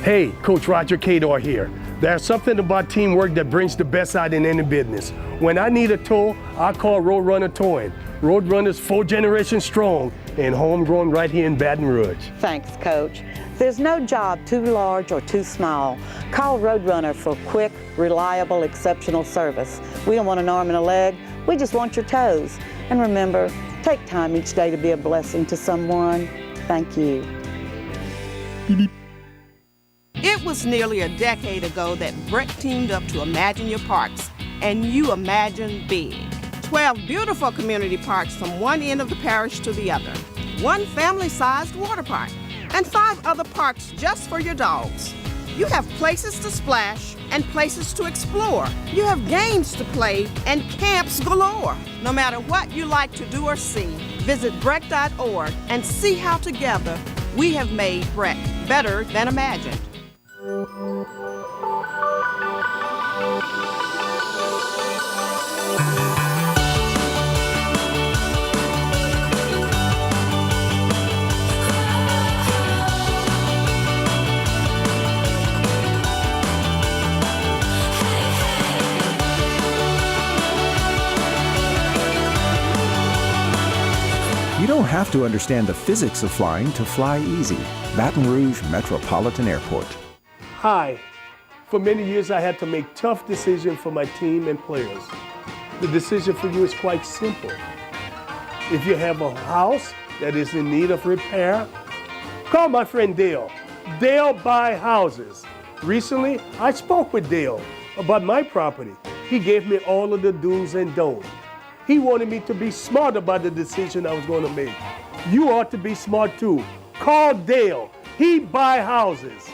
Hey, Coach Roger Cador here. There's something about teamwork that brings the best out in any business. When I need a tow, I call Roadrunner Towing. Roadrunner's 4 generations strong and homegrown right here in Baton Rouge. Thanks, Coach. There's no job too large or too small. Call Roadrunner for quick, reliable, exceptional service. We don't want an arm and a leg, we just want your toes. And remember, take time each day to be a blessing to someone. Thank you. It was nearly a decade ago that Brett teamed up to Imagine Your Parks, and you imagined big. 12 beautiful community parks from one end of the parish to the other, 1 family-sized water park, and 5 other parks just for your dogs. You have places to splash and places to explore. You have games to play and camps galore. No matter what you like to do or see, visit Breck.org and see how together we have made Breck better than imagined. You don't have to understand the physics of flying to fly easy. Baton Rouge Metropolitan Airport. Hi. For many years, I had to make tough decisions for my team and players. The decision for you is quite simple. If you have a house that is in need of repair, call my friend Dale. Dale Buy Houses. Recently, I spoke with Dale about my property. He gave me all of the do's and don'ts. He wanted me to be smart about the decision I was going to make. You ought to be smart too. Call Dale. He buy houses.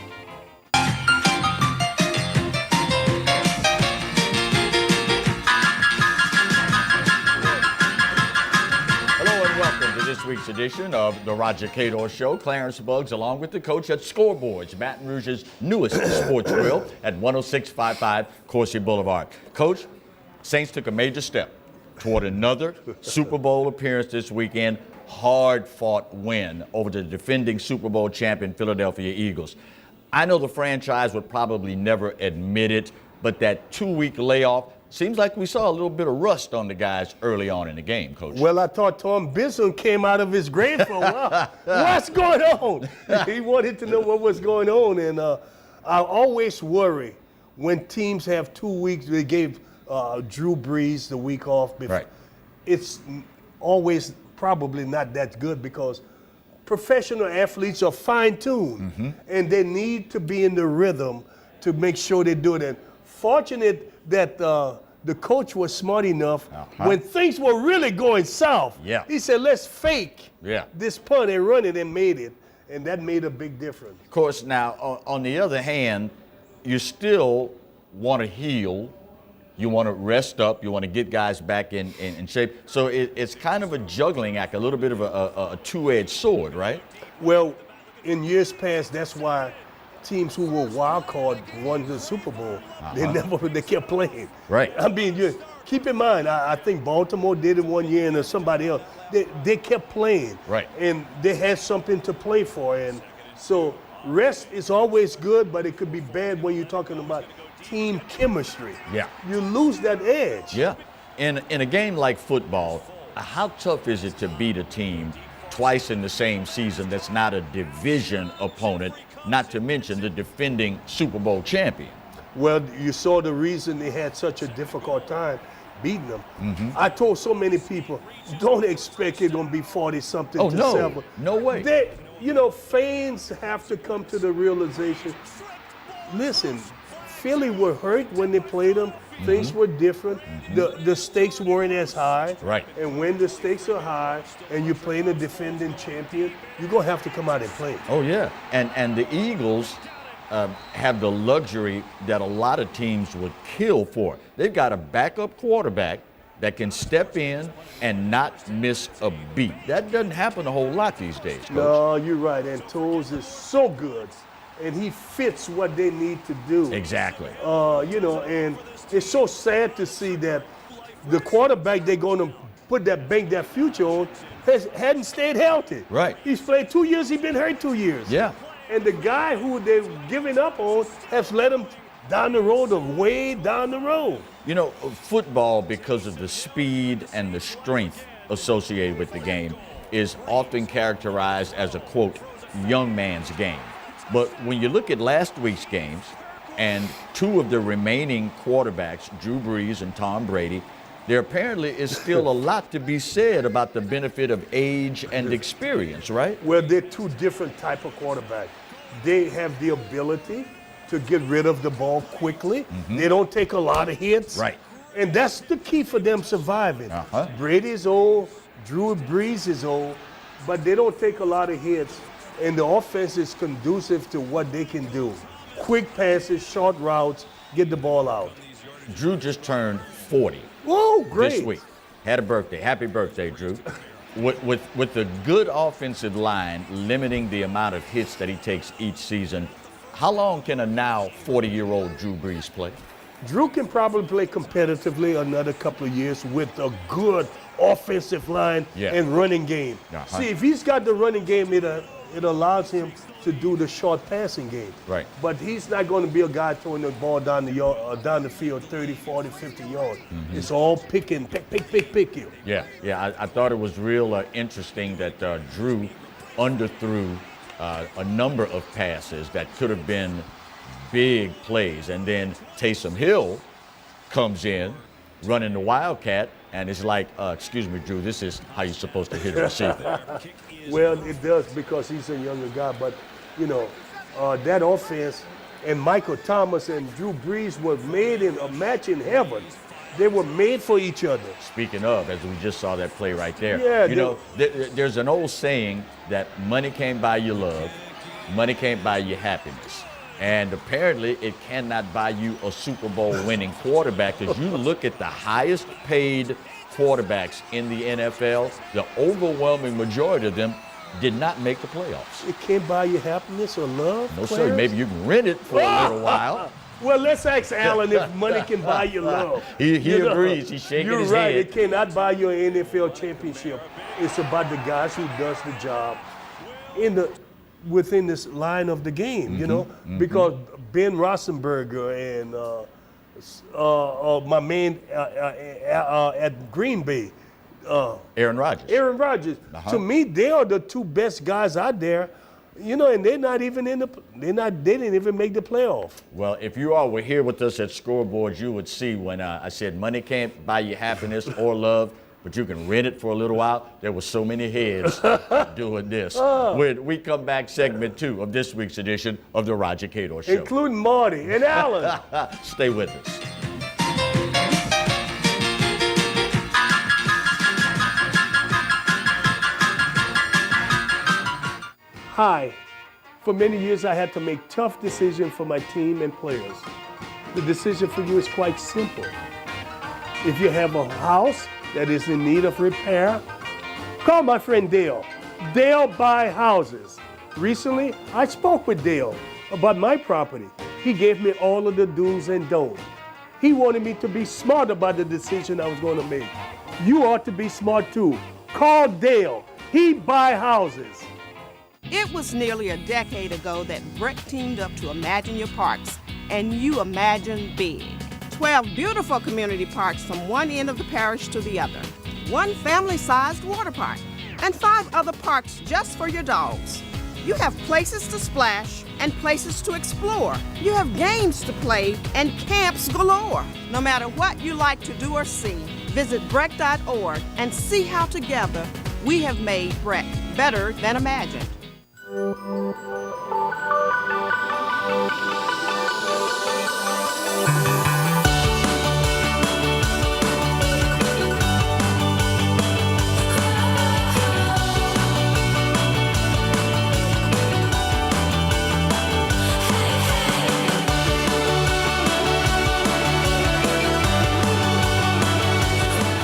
Hello and welcome to this week's edition of the Roger Cador Show. Clarence Buggs along with the coach at Scoreboards, Baton Rouge's newest sports grill at 10655 Coursey Boulevard. Coach, Saints took a major step toward another Super Bowl appearance this weekend. Hard-fought win over the defending Super Bowl champion Philadelphia Eagles. I know the franchise would probably never admit it, but that 2-week layoff seems like we saw a little bit of rust on the guys early on in the game, Coach. Well, I thought Tom Benson came out of his grave for a while. What's going on? He wanted to know what was going on, and I always worry when teams have 2 weeks. They gave Drew Brees the week off. Right. It's always probably not that good because professional athletes are fine-tuned, and they need to be in the rhythm to make sure they do it. And fortunate that the coach was smart enough when things were really going south. Yeah. He said, let's fake this punt and run it, and made it. And that made a big difference. Of course, now, on the other hand, you still want to heal. You want to rest up. You want to get guys back in shape. So it's kind of a juggling act, a little bit of a two-edged sword, right? Well, in years past, that's why teams who were wild card won the Super Bowl. They kept playing. Right. I mean, keep in mind, I think Baltimore did it one year and somebody else. They kept playing. Right. And they had something to play for. And so rest is always good, but it could be bad when you're talking about team chemistry. Yeah. You lose that edge. Yeah. In a game like football, how tough is it to beat a team twice in the same season that's not a division opponent, not to mention the defending Super Bowl champion? Well, you saw the reason they had such a difficult time beating them. I told so many people, don't expect it's going to be 40-something to 7. No way. Fans have to come to the realization, listen, Philly were hurt when they played them. Things were different. The stakes weren't as high. Right. And when the stakes are high and you're playing a defending champion, you're going to have to come out and play. Oh, yeah. And the Eagles have the luxury that a lot of teams would kill for. They've got a backup quarterback that can step in and not miss a beat. That doesn't happen a whole lot these days, Coach. No, you're right. And Toles is so good. And he fits what they need to do. Exactly. And it's so sad to see that the quarterback they're going to bank that future on hadn't stayed healthy. Right. He's played 2 years. He's been hurt 2 years. Yeah. And the guy who they're giving up on has led them down the road, or way down the road. You know, football, because of the speed and the strength associated with the game, is often characterized as a, quote, young man's game. But when you look at last week's games, and two of the remaining quarterbacks, Drew Brees and Tom Brady, there apparently is still a lot to be said about the benefit of age and experience, right? Well, they're two different type of quarterbacks. They have the ability to get rid of the ball quickly. They don't take a lot of hits. Right. And that's the key for them surviving. Brady is old, Drew Brees is old, but they don't take a lot of hits, and the offense is conducive to what they can do. Quick passes, short routes, get the ball out. Drew just turned 40. Whoa, great. This week. Had a birthday. Happy birthday, Drew. With the good offensive line limiting the amount of hits that he takes each season, how long can a now 40-year-old Drew Brees play? Drew can probably play competitively another couple of years with a good offensive line and running game. See, if he's got the running game, it allows him to do the short passing game. Right. But he's not going to be a guy throwing the ball down the field 30, 40, 50 yards. It's all pick you. Yeah. I thought it was real interesting that Drew underthrew a number of passes that could have been big plays. And then Taysom Hill comes in running the Wildcat, and it's like, excuse me, Drew, this is how you're supposed to hit a receiver. Well, it does because he's a younger guy. But, you know, that offense and Michael Thomas and Drew Brees were made in a match in heaven. They were made for each other. Speaking of, as we just saw that play right there, Yeah, you know, there's an old saying that money can't buy you love, money can't buy you happiness. And apparently it cannot buy you a Super Bowl winning quarterback, because you look at the highest paid quarterbacks in the NFL, the overwhelming majority of them did not make the playoffs. It can't buy you happiness or love. No, players? sir. Maybe you can rent it for a little while. Well, let's ask Alan if money can buy you love. He You know, agrees. He's shaking you're his right. head. It cannot buy you an NFL championship. It's about the guys who does the job within this line of the game, you know, because Ben Roethlisberger and my man at Green Bay, Aaron Rodgers. To me, they are the two best guys out there, you know, and they're not even they didn't even make the playoff. Well, if you all were here with us at Scoreboard, you would see when I said money can't buy you happiness or love, but you can rent it for a little while. There were so many heads doing this. When we come back, segment 2 of this week's edition of the Roger Cador Show. Including Marty and Alan. Stay with us. Hi. For many years, I had to make tough decisions for my team and players. The decision for you is quite simple. If you have a house that is in need of repair, call my friend Dale. Dale buy houses. Recently, I spoke with Dale about my property. He gave me all of the do's and don'ts. He wanted me to be smart about the decision I was going to make. You ought to be smart too. Call Dale. He buy houses. It was nearly a decade ago that Breck teamed up to Imagine Your Parks, and you imagine big. 12 beautiful community parks from one end of the parish to the other, one family-sized water park, and 5 other parks just for your dogs. You have places to splash and places to explore. You have games to play and camps galore. No matter what you like to do or see, visit breck.org and see how together we have made Breck better than imagined.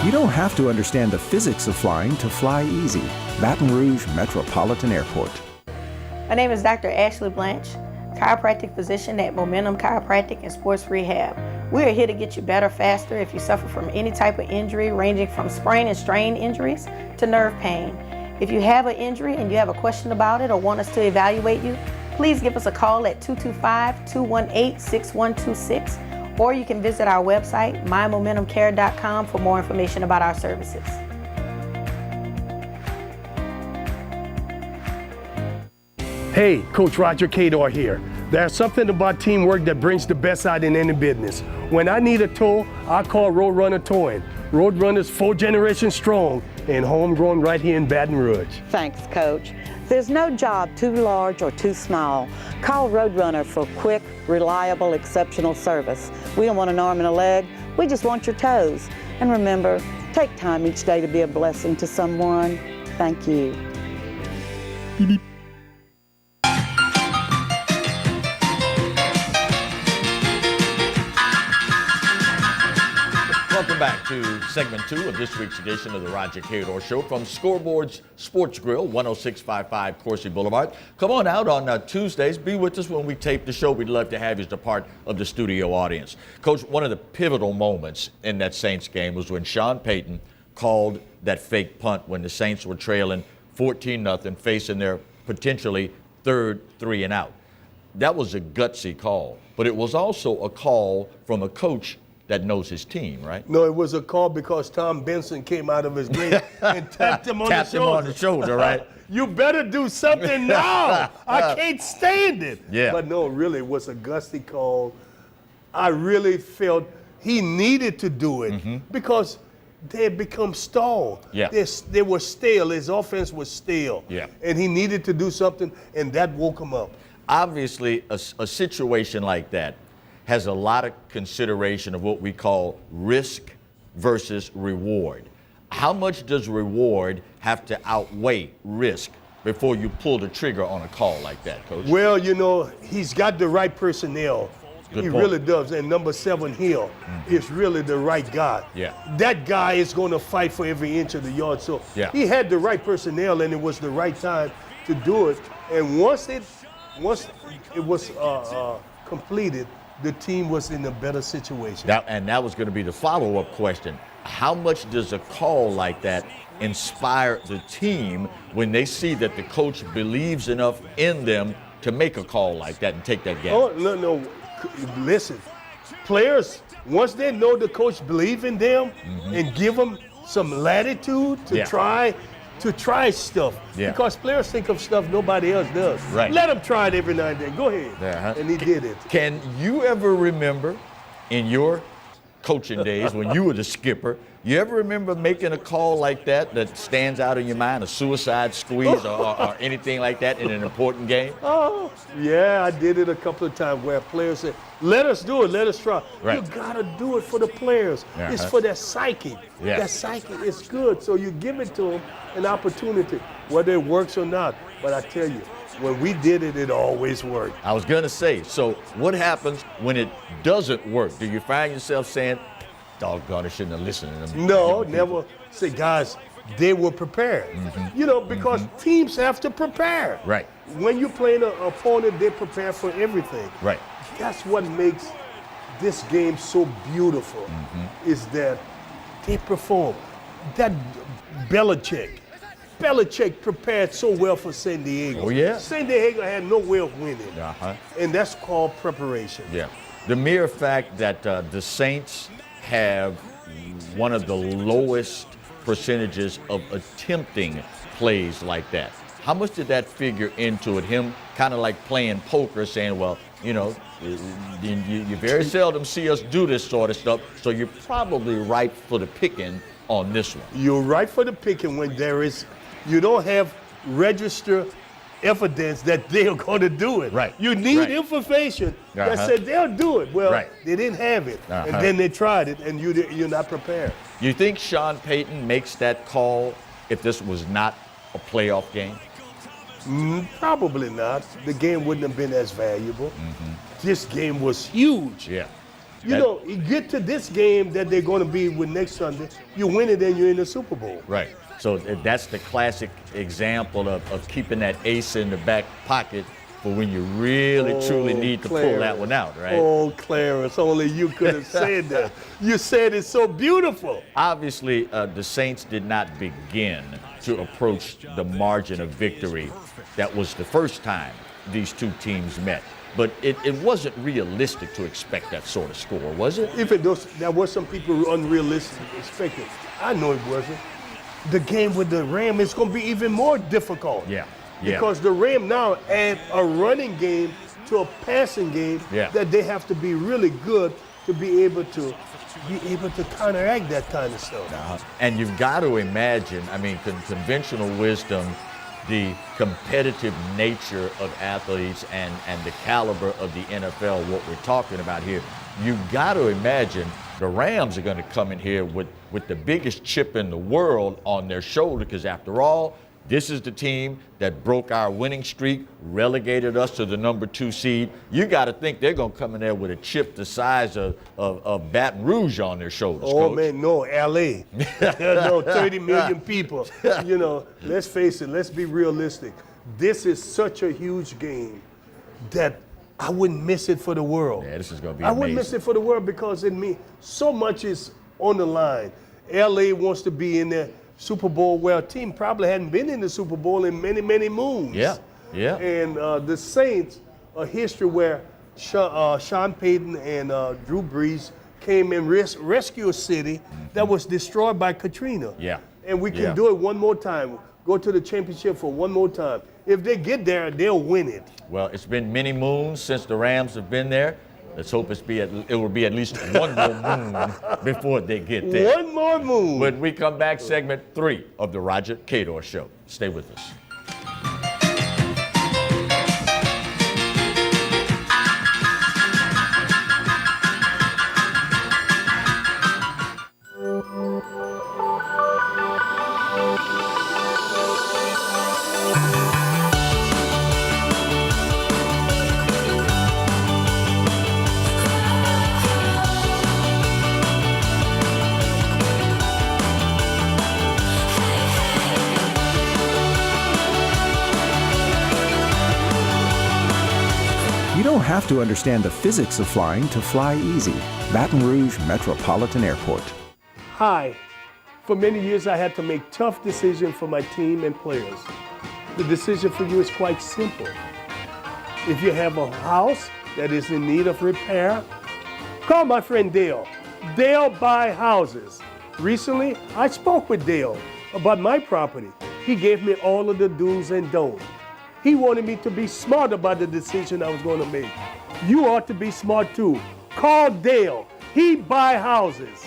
You don't have to understand the physics of flying to fly easy. Baton Rouge Metropolitan Airport. My name is Dr. Ashley Blanche, chiropractic physician at Momentum Chiropractic and Sports Rehab. We are here to get you better faster if you suffer from any type of injury, ranging from sprain and strain injuries to nerve pain. If you have an injury and you have a question about it or want us to evaluate you, please give us a call at 225-218-6126, or you can visit our website, mymomentumcare.com, for more information about our services. Hey, Coach Roger Cador here. There's something about teamwork that brings the best out in any business. When I need a tow, I call Roadrunner Towing. Roadrunner's 4 generations strong and homegrown right here in Baton Rouge. Thanks, Coach. There's no job too large or too small. Call Roadrunner for quick, reliable, exceptional service. We don't want an arm and a leg, we just want your toes. And remember, take time each day to be a blessing to someone. Thank you. Beep, beep. Welcome back to segment 2 of this week's edition of the Roger Cador Show from Scoreboard's Sports Grill, 10655 Coursey Boulevard. Come on out on Tuesdays. Be with us when we tape the show. We'd love to have you as a part of the studio audience. Coach, one of the pivotal moments in that Saints game was when Sean Payton called that fake punt when the Saints were trailing 14-0, facing their potentially third 3-and-out. That was a gutsy call, but it was also a call from a coach that knows his team, right? No, it was a call because Tom Benson came out of his grave and tapped him on the shoulder. Tapped him on the shoulder, right? You better do something now. I can't stand it. Yeah. But no, really, it was a gusty call. I really felt he needed to do it because they had become stalled. Yeah. They were stale. His offense was stale. Yeah. And he needed to do something, and that woke him up. Obviously, a situation like that has a lot of consideration of what we call risk versus reward. How much does reward have to outweigh risk before you pull the trigger on a call like that, Coach? Well, you know, he's got the right personnel. Good He point. really does. And number 7 Hill is really the right guy. Yeah. That guy is going to fight for every inch of the yard. So Yeah. he had the right personnel, and it was the right time to do it. And once it was completed, the team was in a better situation. That was going to be the follow-up question. How much does a call like that inspire the team when they see that the coach believes enough in them to make a call like that and take that gamble? Oh, no. Listen, players, once they know the coach believes in them and give them some latitude to try stuff. Yeah. Because players think of stuff nobody else does. Right. Let them try it every now and then. Go ahead. Uh-huh. And he did it. Can you ever remember in your coaching days when you were the skipper, you ever remember making a call like that stands out in your mind, a suicide squeeze or anything like that in an important game? Oh, yeah, I did it a couple of times where players said, let us do it, let us try. Right. You got to do it for the players. Uh-huh. It's for their psyche. Yeah. That psyche is good, so you give it to them an opportunity, whether it works or not. But I tell you, when we did it, it always worked. I was going to say, so what happens when it doesn't work? Do you find yourself saying, doggone, I shouldn't have listened to them? No, never. Say, guys, they were prepared. You know, because teams have to prepare. Right. When you're playing an opponent, they prepare for everything. Right. That's what makes this game so beautiful, is that they perform. That Belichick prepared so well for San Diego. Oh, yeah. San Diego had no way of winning. Uh-huh. And that's called preparation. Yeah. The mere fact that the Saints have one of the lowest percentages of attempting plays like that. How much did that figure into it? Him kind of like playing poker, saying, well, you know, you very seldom see us do this sort of stuff, so you're probably ripe for the picking on this one. You're right for the picking when you don't have register evidence that they're going to do it. Right. You need Right. information that said they'll do it. Well, Right. they didn't have it, and then they tried it, and you're not prepared. You think Sean Payton makes that call if this was not a playoff game? Probably not. The game wouldn't have been as valuable. This game was huge. Yeah. You know, you get to this game that they're going to be with next Sunday, you win it, and you're in the Super Bowl. Right. So that's the classic example of keeping that ace in the back pocket for when you really, truly need to pull that one out, right? Oh, Clarence, only you could have said that. You said it so beautiful. Obviously, the Saints did not begin to approach the margin of victory that was the first time these two teams met. But it wasn't realistic to expect that sort of score, was it? If it does, there was some people who unrealistic expected. I know it wasn't. The game with the Ram is going to be even more difficult. Yeah. Because the Ram now add a running game to a passing game that they have to be really good to be able to counteract that kind of stuff. And you've got to imagine, I mean, conventional wisdom, the competitive nature of athletes and the caliber of the NFL, what we're talking about here, you've got to imagine the Rams are going to come in here with the biggest chip in the world on their shoulder, because after all, this is the team that broke our winning streak, relegated us to the number 2 seed. You got to think they're going to come in there with a chip the size of Baton Rouge on their shoulders. Oh, Coach. man, no, L.A. No, 30 million people. You know, let's face it, let's be realistic. This is such a huge game that I wouldn't miss it for the world. Yeah, this is going to be I amazing. wouldn't miss it for the world because it means so much is on the line. L.A. wants to be in the Super Bowl, where a team probably hadn't been in the Super Bowl in many, many moons. Yeah. And the Saints, a history where Sean Payton and Drew Brees came and rescue a city that was destroyed by Katrina. Yeah. And we can do it one more time. Go to the championship for one more time. If they get there, they'll win it. Well, it's been many moons since the Rams have been there. Let's hope it will be at least one more moon before they get there. One more moon. When we come back, segment 3 of the Roger Cador Show. Stay with us. You don't have to understand the physics of flying to fly easy. Baton Rouge Metropolitan Airport. Hi. For many years, I had to make tough decisions for my team and players. The decision for you is quite simple. If you have a house that is in need of repair, call my friend Dale. Dale buy houses. Recently, I spoke with Dale about my property. He gave me all of the do's and don'ts. He wanted me to be smart about the decision I was going to make. You ought to be smart too. Call Dale. He buy houses.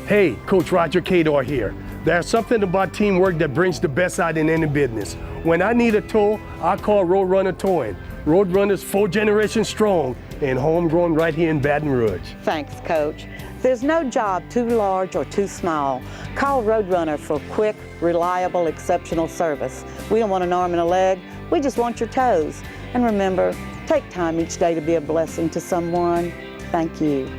Hey, Coach Roger Cador here. There's something about teamwork that brings the best out in any business. When I need a tow, I call Roadrunner Towing. Roadrunner's 4 generations strong and homegrown right here in Baton Rouge. Thanks, Coach. There's no job too large or too small. Call Roadrunner for quick, reliable, exceptional service. We don't want an arm and a leg, we just want your toes. And remember, take time each day to be a blessing to someone. Thank you.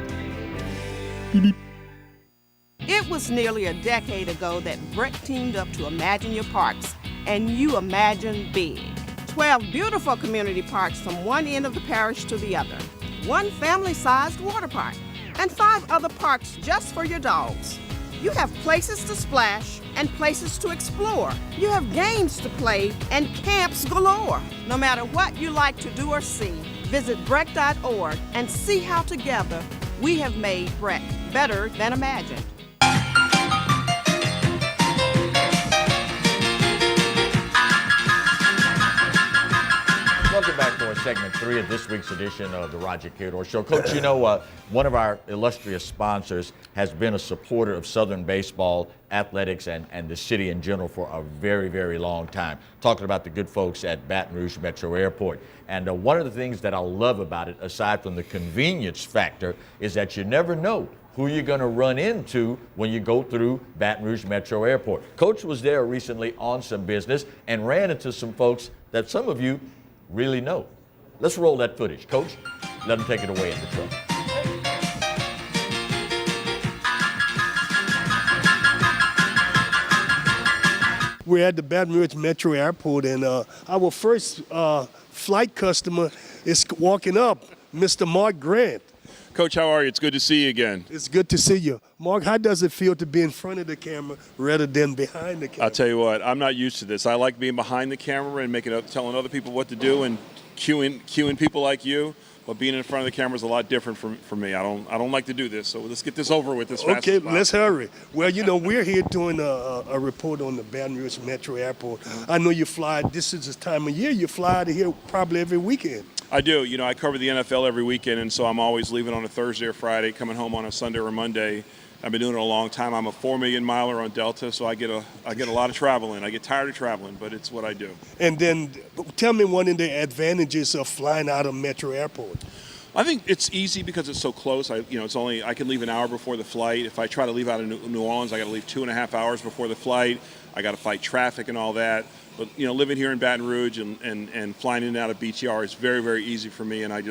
It was nearly a decade ago that Brett teamed up to Imagine Your Parks, and you imagine big. 12 beautiful community parks from one end of the parish to the other. One family-sized water park, and 5 other parks just for your dogs. You have places to splash and places to explore. You have games to play and camps galore. No matter what you like to do or see, visit Breck.org and see how together we have made Breck better than imagined. Welcome back for segment 3 of this week's edition of the Roger Cador Show. Coach, you know, one of our illustrious sponsors has been a supporter of Southern baseball, athletics, and the city in general for a very, very long time. Talking about the good folks at Baton Rouge Metro Airport. And one of the things that I love about it, aside from the convenience factor, is that you never know who you're going to run into when you go through Baton Rouge Metro Airport. Coach was there recently on some business and ran into some folks that some of you really know. Let's roll that footage. Coach, let them take it away in the truck. We're at the Baton Rouge Metro Airport, and our first flight customer is walking up, Mr. Mark Grant. Coach, how are you? It's good to see you again. It's good to see you. Mark, how does it feel to be in front of the camera rather than behind the camera? I'll tell you what, I'm not used to this. I like being behind the camera and telling other people what to do and cueing people like you. But being in front of the camera is a lot different for me. I don't like to do this. So let's get this over with as fast as possible. Let's hurry. Well, we're here doing a report on the Baton Rouge Metro Airport. I know you fly. This is the time of year you fly out of here probably every weekend. I do. I cover the NFL every weekend, and so I'm always leaving on a Thursday or Friday, coming home on a Sunday or Monday. I've been doing it a long time. I'm a 4 million miler on Delta, so I get a lot of traveling. I get tired of traveling, but it's what I do. And then tell me one of the advantages of flying out of Metro Airport. I think it's easy because it's so close. I can leave an hour before the flight. If I try to leave out of New Orleans, I got to leave 2.5 hours before the flight. I got to fight traffic and all that. But living here in Baton Rouge and flying in and out of BTR is very, very easy for me. And I'd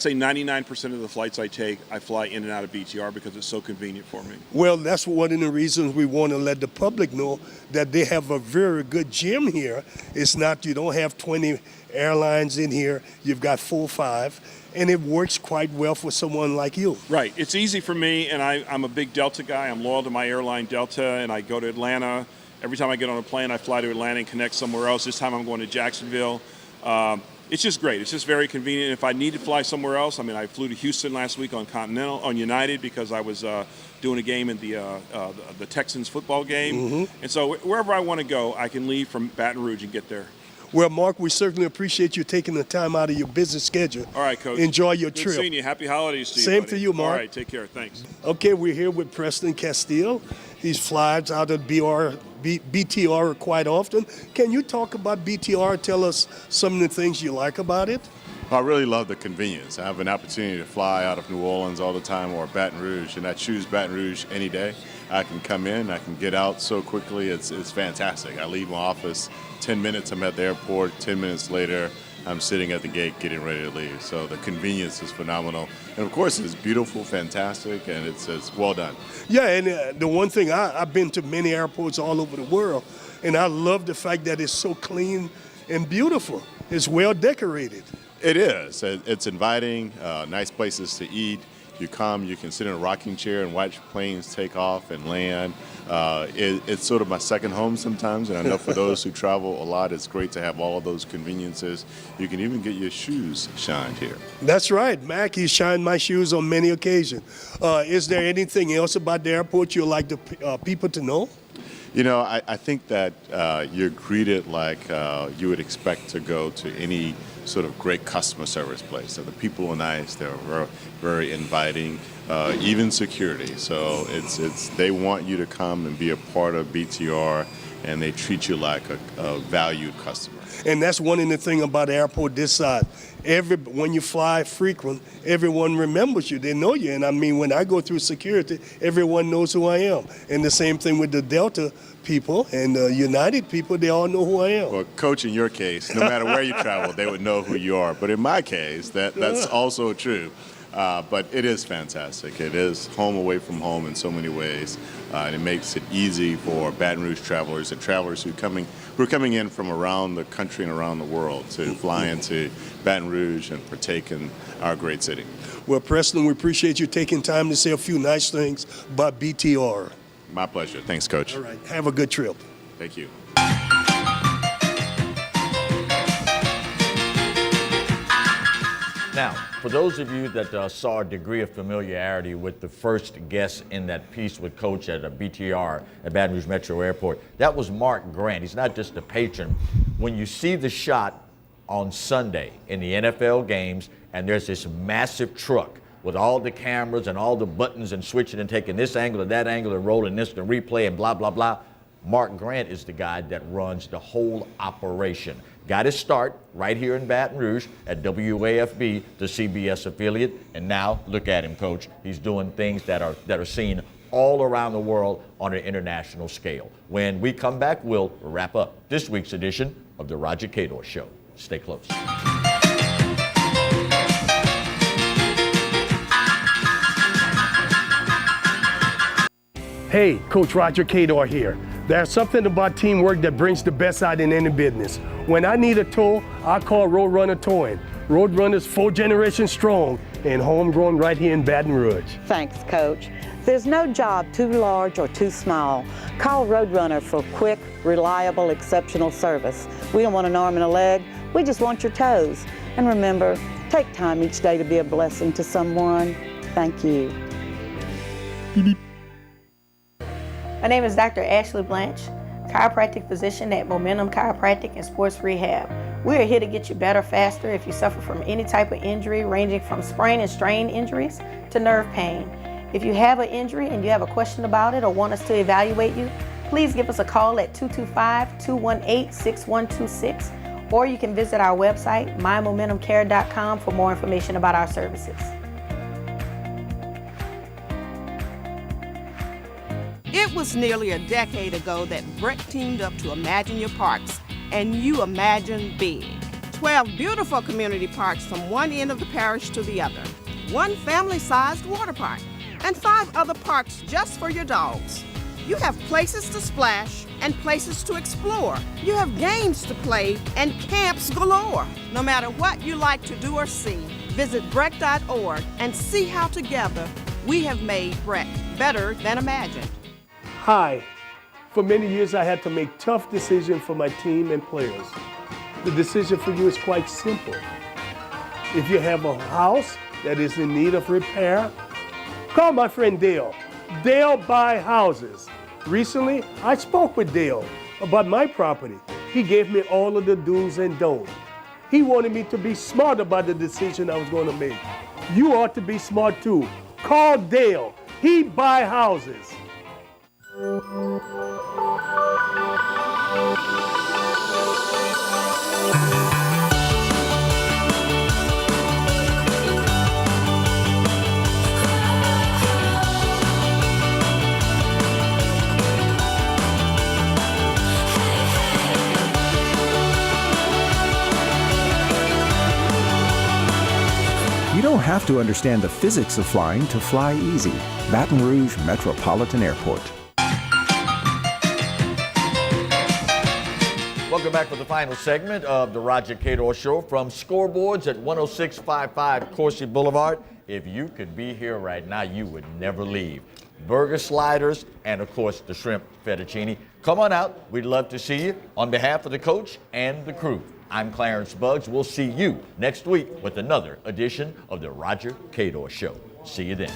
say 99% of the flights I take, I fly in and out of BTR because it's so convenient for me. Well, that's one of the reasons we want to let the public know that they have a very good gym here. It's not, you don't have 20 airlines in here. You've got 4 or 5, and it works quite well for someone like you. Right. It's easy for me, and I'm a big Delta guy. I'm loyal to my airline, Delta, and I go to Atlanta. Every time I get on a plane, I fly to Atlanta and connect somewhere else. This time I'm going to Jacksonville. It's just great. It's just very convenient. If I need to fly somewhere else, I flew to Houston last week on United because I was doing a game in the Texans football game. Mm-hmm. And so wherever I want to go, I can leave from Baton Rouge and get there. Well, Mark, we certainly appreciate you taking the time out of your busy schedule. All right, Coach. Enjoy your Good trip. seeing you. Happy holidays to you, Same buddy. to you, Mark. All right, take care. Thanks. Okay, we're here with Preston Castile. He flies out of BTR quite often. Can you talk about BTR? Tell us some of the things you like about it. I really love the convenience. I have an opportunity to fly out of New Orleans all the time or Baton Rouge, and I choose Baton Rouge any day. I can come in, I can get out so quickly. It's fantastic. I leave my office 10 minutes, I'm at the airport. 10 minutes later, I'm sitting at the gate getting ready to leave. So the convenience is phenomenal. And of course, it's beautiful, fantastic, and it's well done. Yeah, and the one thing, I've been to many airports all over the world, and I love the fact that it's so clean and beautiful. It's well decorated. It is. It's inviting, nice places to eat. You come, you can sit in a rocking chair and watch planes take off and land. It's sort of my second home sometimes, and I know for those who travel a lot, it's great to have all of those conveniences. You can even get your shoes shined here. That's right. Mac, he's shined my shoes on many occasions. Is there anything else about the airport you'd like the people to know? I think that you're greeted like you would expect to go to any sort of great customer service place. So the people are nice, they're very, very inviting, even security. So they want you to come and be a part of BTR, and they treat you like a valued customer. And that's one of the things about the airport this side. When you fly frequent, everyone remembers you. They know you. And when I go through security, everyone knows who I am. And the same thing with the Delta people and the United people, they all know who I am. Well, Coach, in your case, no matter where you travel, they would know who you are. But in my case, that's also true. But it is fantastic. It is home away from home in so many ways. And it makes it easy for Baton Rouge travelers and travelers who are coming in from around the country and around the world to fly into Baton Rouge and partake in our great city. Well, Preston, we appreciate you taking time to say a few nice things about BTR. My pleasure. Thanks, Coach. All right. Have a good trip. Thank you. Now, for those of you that saw a degree of familiarity with the first guest in that piece with Coach at BTR at Baton Rouge Metro Airport, that was Mark Grant. He's not just a patron. When you see the shot on Sunday in the NFL games, and there's this massive truck with all the cameras and all the buttons and switching and taking this angle and that angle and rolling this to replay and blah, blah, blah, Mark Grant is the guy that runs the whole operation. Got his start right here in Baton Rouge at WAFB, the CBS affiliate, and now look at him, Coach. He's doing things that are seen all around the world on an international scale. When we come back, we'll wrap up this week's edition of the Roger Cador Show. Stay close. Hey, Coach Roger Cador here. There's something about teamwork that brings the best out in any business. When I need a tow, I call Roadrunner Towing. Roadrunner's 4 generations strong, and homegrown right here in Baton Rouge. Thanks, Coach. There's no job too large or too small. Call Roadrunner for quick, reliable, exceptional service. We don't want an arm and a leg, we just want your toes. And remember, take time each day to be a blessing to someone. Thank you. My name is Dr. Ashley Blanche, chiropractic physician at Momentum Chiropractic and Sports Rehab. We are here to get you better faster if you suffer from any type of injury ranging from sprain and strain injuries to nerve pain. If you have an injury and you have a question about it or want us to evaluate you, please give us a call at 225-218-6126, or you can visit our website, mymomentumcare.com, for more information about our services. It was nearly a decade ago that Brett teamed up to Imagine Your Parks, and you imagined big. 12 beautiful community parks from one end of the parish to the other, one family-sized water park, and 5 other parks just for your dogs. You have places to splash and places to explore. You have games to play and camps galore. No matter what you like to do or see, visit Breck.org and see how together we have made Breck better than imagined. Hi. For many years, I had to make tough decisions for my team and players. The decision for you is quite simple. If you have a house that is in need of repair, call my friend Dale. Dale buy houses. Recently, I spoke with Dale about my property. He gave me all of the do's and don'ts. He wanted me to be smart about the decision I was going to make. You ought to be smart too. Call Dale. He buy houses. You don't have to understand the physics of flying to fly easy. Baton Rouge Metropolitan Airport. Welcome back for the final segment of the Roger Cador Show from Scoreboards at 10655 Coursey Boulevard. If you could be here right now, you would never leave. Burger sliders and, of course, the shrimp fettuccine. Come on out. We'd love to see you. On behalf of the coach and the crew, I'm Clarence Buggs. We'll see you next week with another edition of the Roger Cador Show. See you then.